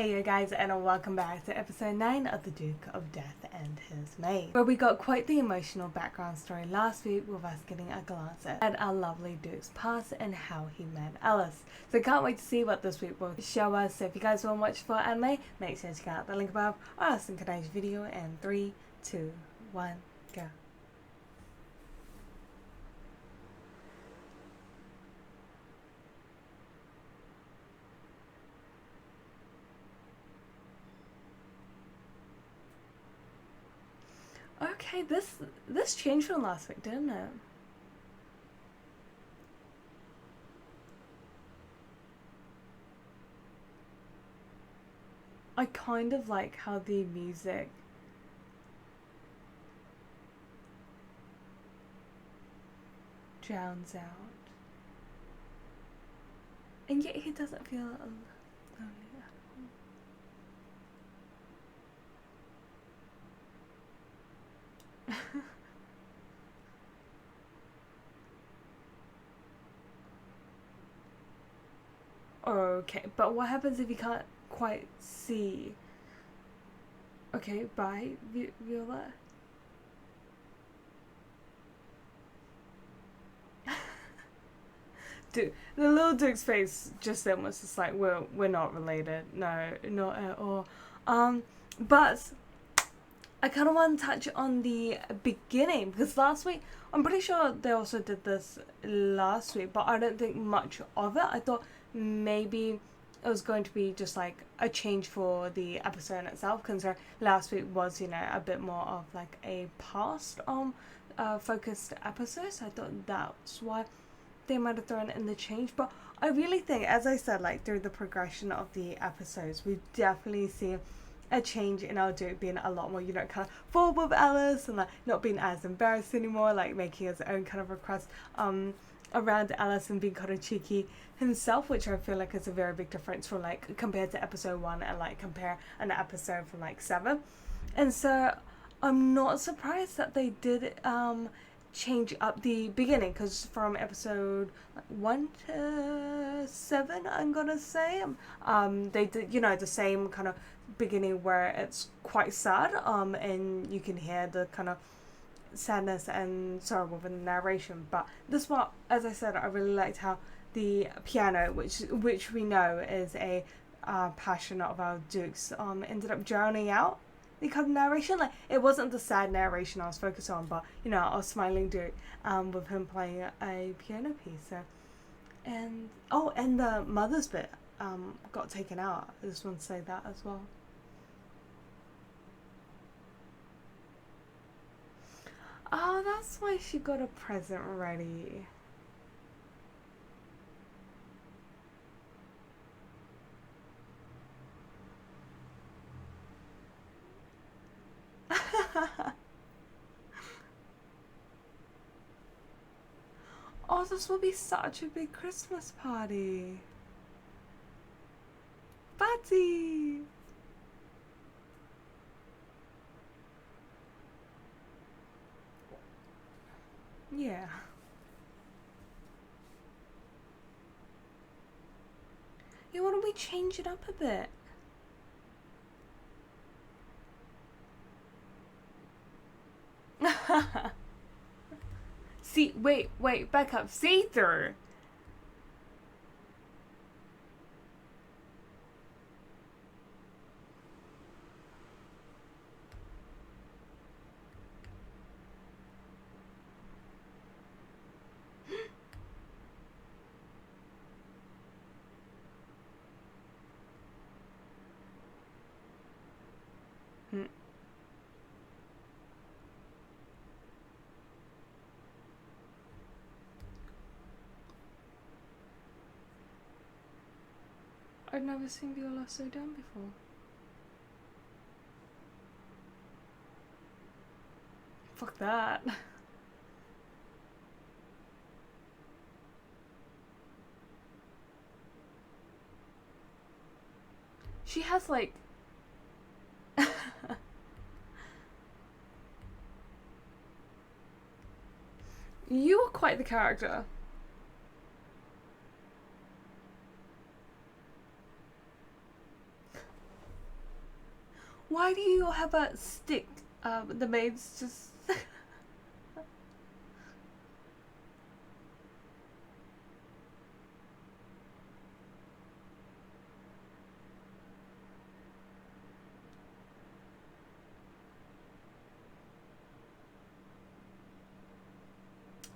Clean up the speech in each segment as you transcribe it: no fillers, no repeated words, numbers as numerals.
Hey you guys, and welcome back to episode 9 of The Duke of Death and His Maid, where we got quite the emotional background story last week with us getting a glance at our lovely Duke's past and how he met Alice. So can't wait to see what this week will show us. So if you guys want to watch for anime, make sure to check out the link above or else in today's video in 3, 2, 1, go. Okay, this changed from last week, didn't it? I kind of like how the music drowns out. And yet he doesn't feel lonely. Okay, but what happens if you can't quite see? Okay, bye, Viola. Dude, the little Duke's face just then was just like, we're not related. No, not at all. But I kind of want to touch on the beginning, because last week, I'm pretty sure they also did this last week, but I don't think much of it. I thought maybe it was going to be just like a change for the episode itself, considering last week was, you know, a bit more of like a past focused episode, so I thought that's why they might have thrown in the change. But I really think, as I said, like through the progression of the episodes, we definitely see a change in our Duke being a lot more, you know, kind of forward with Alice and like not being as embarrassed anymore, like making his own kind of request around Alice and being kind of cheeky himself, which I feel like is a very big difference from like compared to episode 1 and like compare an episode from like 7. And so I'm not surprised that they did change up the beginning, because from episode 1 to 7, I'm gonna say, they did, you know, the same kind of beginning where it's quite sad, and you can hear the kind of sadness and sorrow within the narration. But this one, as I said, I really liked how the piano, which we know is a passion of our Duke's, ended up drowning out the kind of narration. Like, it wasn't the sad narration I was focused on, but you know, I was smiling Duke with him playing a piano piece. So, and the mother's bit got taken out. I just want to say that as well. Oh, that's why she got a present ready. Oh, this will be such a big Christmas party. Patty! Yeah. Yeah, why don't we change it up a bit? See, wait, back up. See-through. I've never seen Viola so down before. Fuck that. She has like you are quite the character. Why do you have a stick? The maids just...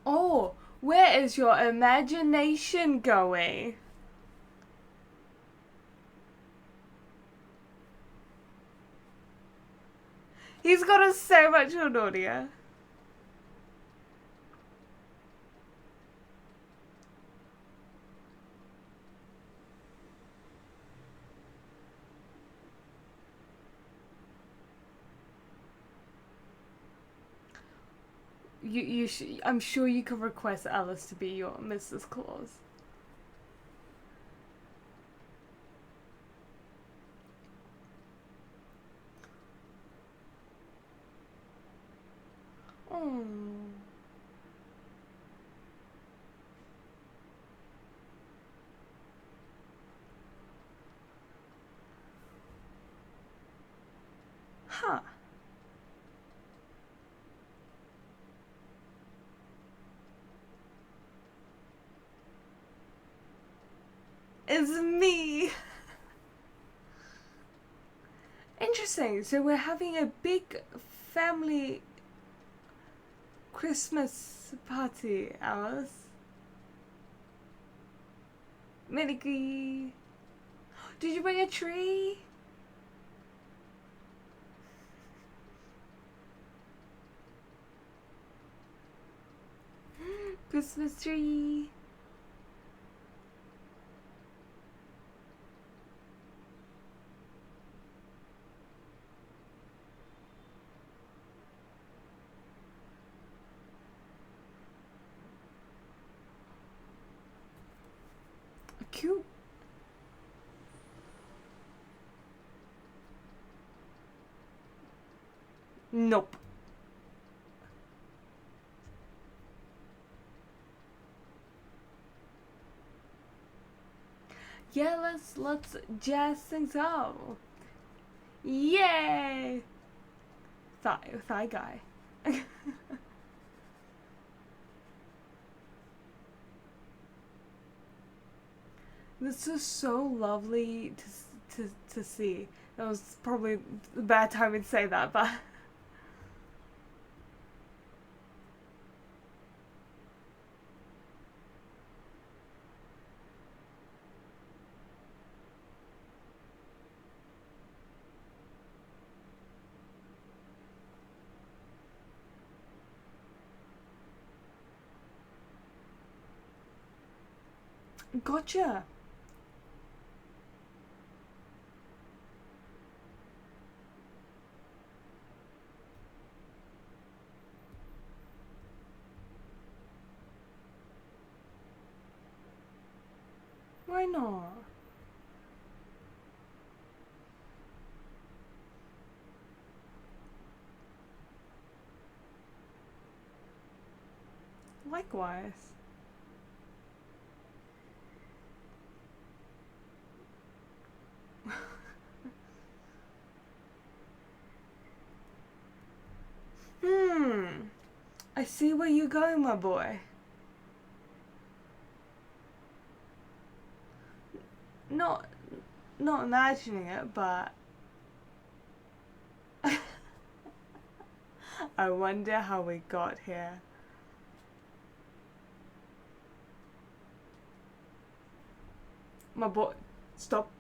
Oh, where is your imagination going? He's got us so much on audio. I'm sure you could request Alice to be your Mrs. Claus. Oh. Huh. It's me. Interesting. So we're having a big family Christmas party, Alice. Miniki. Did you bring a tree? Christmas tree. Cute. Nope. Yeah, let's jazz things up. Yay! Thigh guy. This is so lovely to see. That was probably a bad time to say that, but gotcha. Why not? Likewise. I see where you're going, my boy. Not imagining it, but I wonder how we got here. My boy, stop.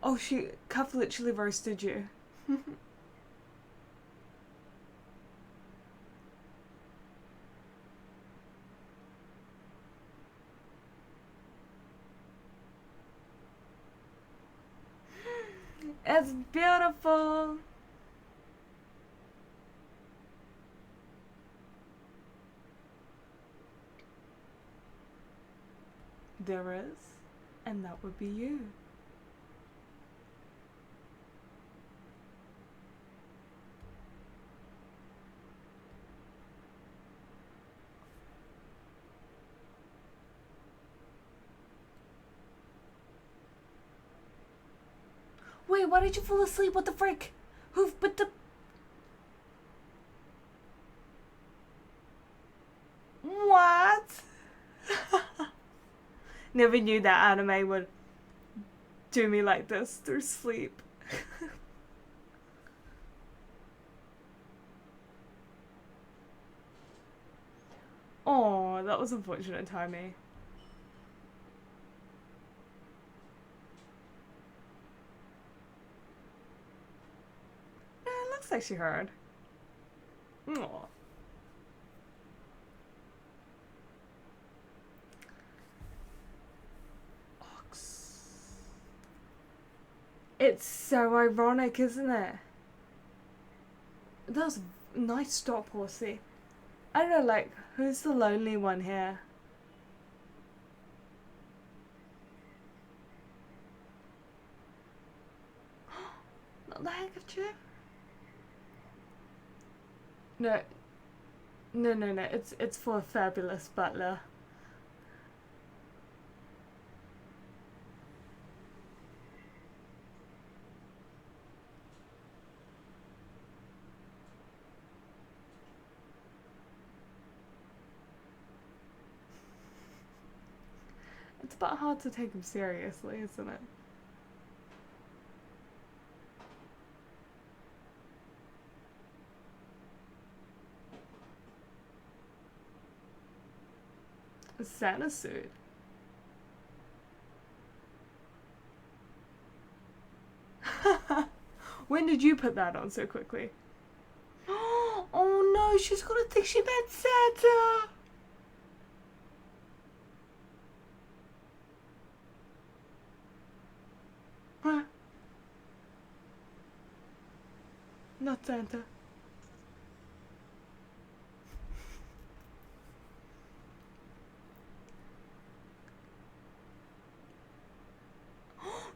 Oh, she Cuff literally roasted you. It's beautiful. There is, and that would be you. Wait, why did you fall asleep? What the frick? Who put the... What? Never knew that anime would do me like this through sleep. Oh, that was unfortunate timing. Yeah, it looks like she heard. Aww. It's so ironic, isn't it? That was a nice stop, horsey. I don't know, like, who's the lonely one here? Not the handkerchief? No. No. It's for a fabulous butler. It's a bit hard to take him seriously, isn't it? A Santa suit. When did you put that on so quickly? Oh no, she's gonna think she met Santa! Huh? Not Santa.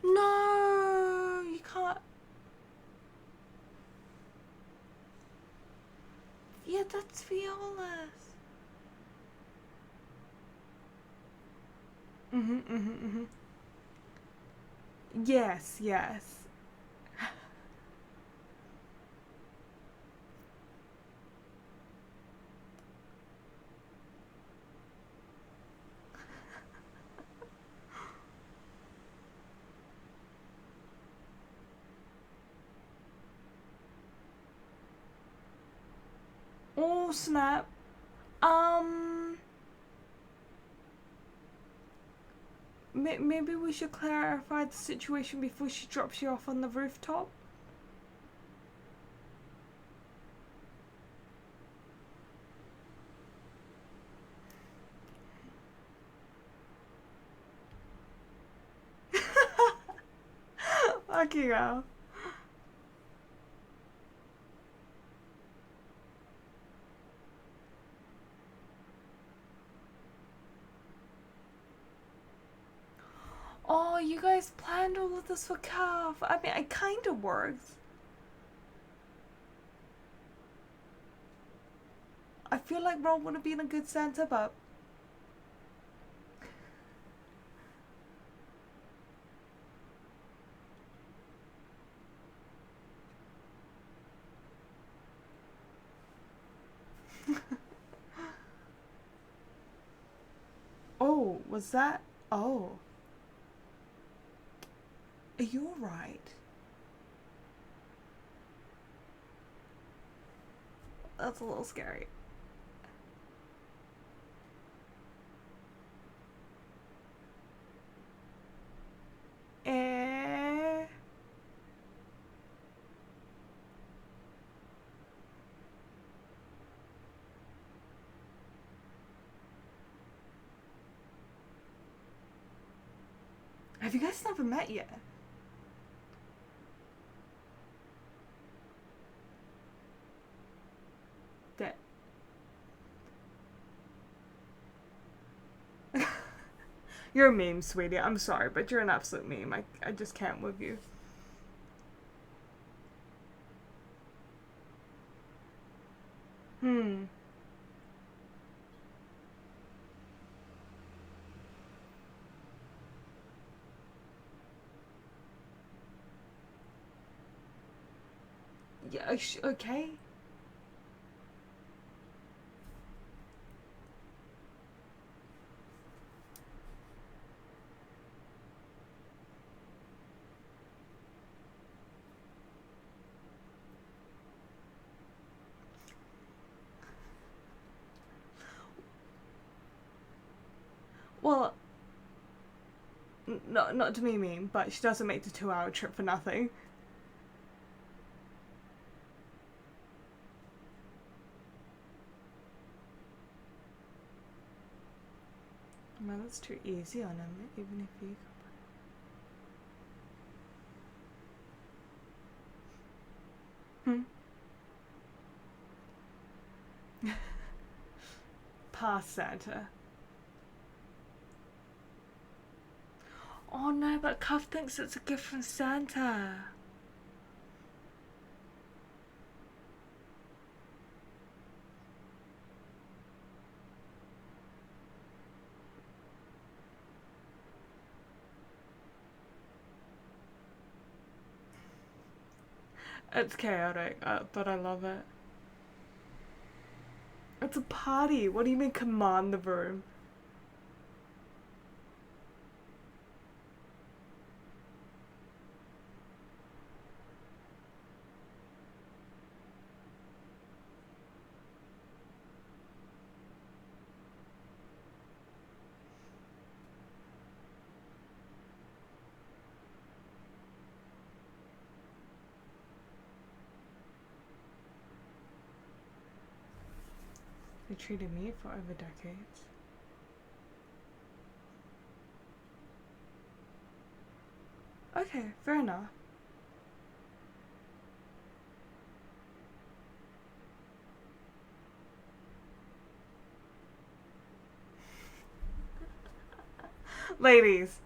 No, you can't. Yeah, that's Viola's. Yes. Oh snap. Maybe we should clarify the situation before she drops you off on the rooftop. Fucking hell. Oh, you guys planned all of this for Calf. I mean, it kind of works. I feel like Rob would have been a good Santa, but... Oh, was that... Oh. Are you alright? That's a little scary. Have you guys never met yet? That. You're a meme, sweetie. I'm sorry, but you're an absolute meme. I just can't with you. Yeah, okay. Well, not to be mean, but she doesn't make the 2-hour trip for nothing. Man, that's too easy on him, even if you... Past Santa. Oh no, but Cuff thinks it's a gift from Santa. It's chaotic, but I love it. It's a party. What do you mean command the room? They treated me for over decades. Okay, fair enough. Ladies.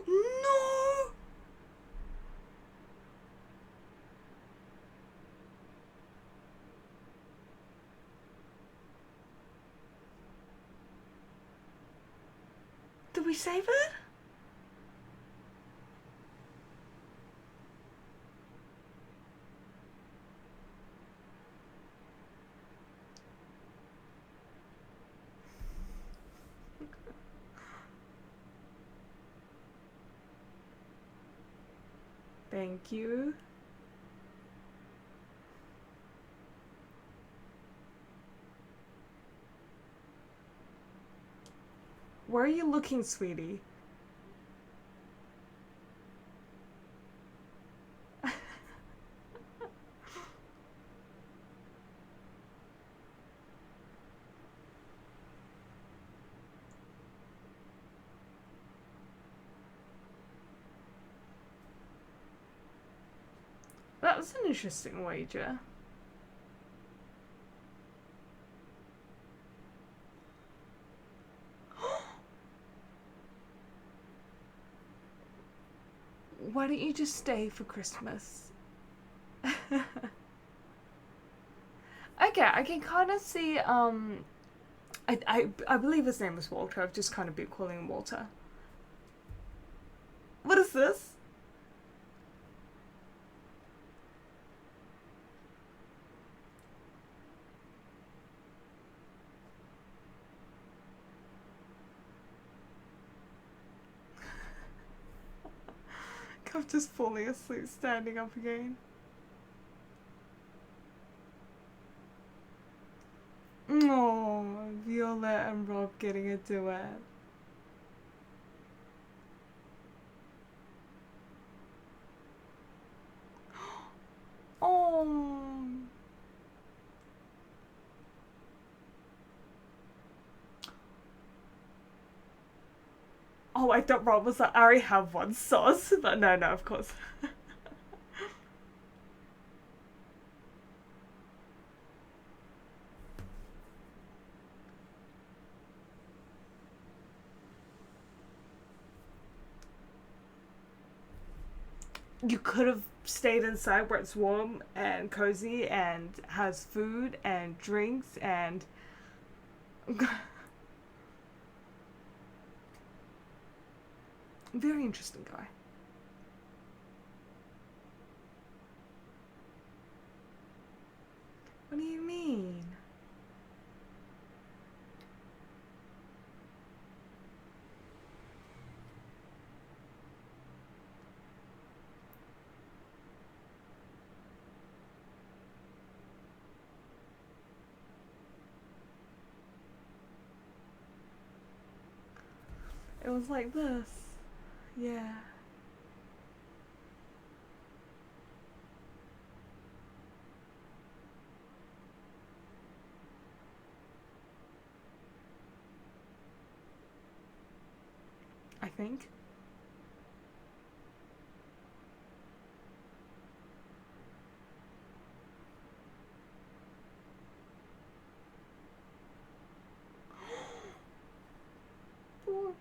No! Did we save it? Thank you. Where are you looking, sweetie? That was an interesting wager. Why don't you just stay for Christmas? Okay, I can kind of see, I believe his name was Walter. I've just kind of been calling him Walter. What is this? I'm just falling asleep, standing up again. Oh, Violet and Rob getting a duet. Oh. Oh, I thought Rob was like, I already have one sauce. But no, of course. You could have stayed inside where it's warm and cozy and has food and drinks and very interesting guy. What do you mean? It was like this. Yeah. I think. Poor.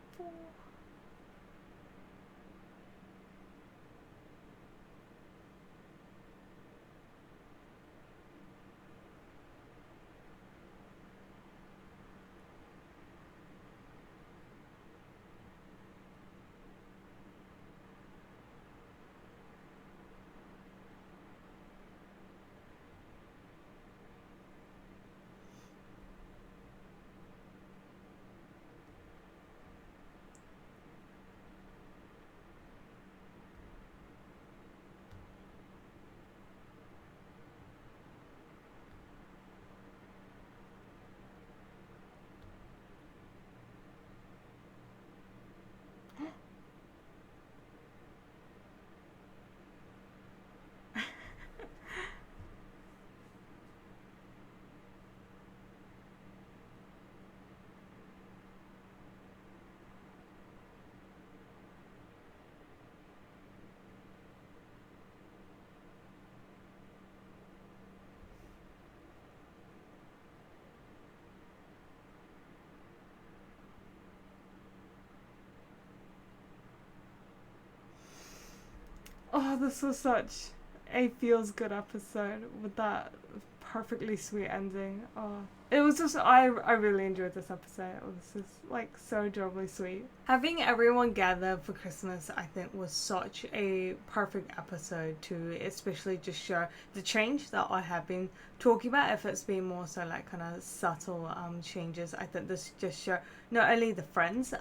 Oh, this was such a feels good episode with that perfectly sweet ending. Oh, it was just, I really enjoyed this episode. It was just like so adorably sweet. Having everyone gather for Christmas, I think, was such a perfect episode to especially just show the change that I have been talking about. If it's been more so like kind of subtle changes, I think this just show not only the friends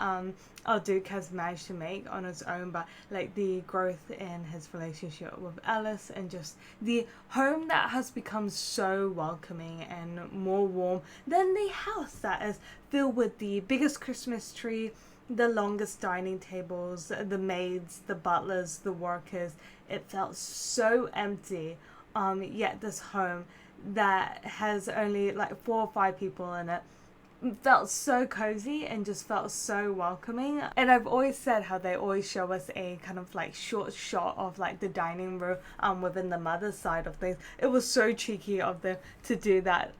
our Duke has managed to make on his own, but like the growth in his relationship with Alice and just the home that has become so welcoming and more warm than the house that is filled with the biggest Christmas tree, the longest dining tables, the maids, the butlers, the workers. It felt so empty, yet this home that has only like 4 or 5 people in it felt so cozy and just felt so welcoming. And I've always said how they always show us a kind of like short shot of like the dining room within the mother's side of things. It was so cheeky of them to do that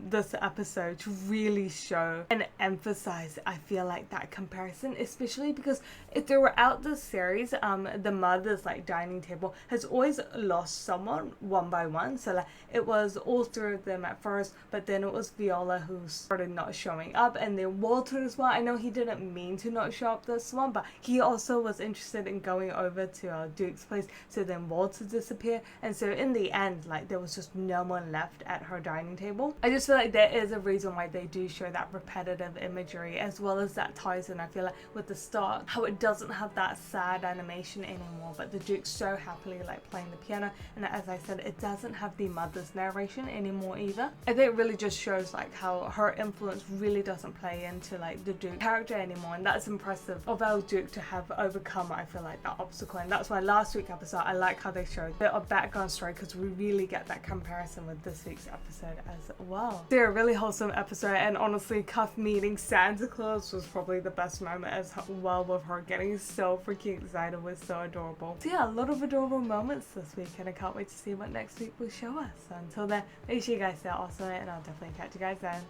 this episode, to really show and emphasize, I feel like, that comparison, especially because throughout the series the mother's like dining table has always lost someone one by one. So like it was all 3 of them at first, but then it was Viola who started not showing up, and then Walter as well. I know he didn't mean to not show up this one, but he also was interested in going over to Duke's place, so then Walter disappeared, and so in the end like there was just no one left at her dining table. I just feel like there is a reason why they do show that repetitive imagery, as well as that ties in, I feel like, with the start, how it doesn't have that sad animation anymore, but the Duke's so happily like playing the piano, and as I said, it doesn't have the mother's narration anymore either. I think it really just shows like how her influence really doesn't play into like the Duke character anymore, and that's impressive of our Duke to have overcome, I feel like, that obstacle. And that's why last week's episode, I like how they showed a bit of background story, because we really get that comparison with this week's episode as well. So a really wholesome episode, and honestly, Cuff meeting Santa Claus was probably the best moment as well, with her getting so freaking excited. Was so adorable. So yeah, a lot of adorable moments this week, and I can't wait to see what next week will show us. So until then, make sure you guys stay awesome, and I'll definitely catch you guys then.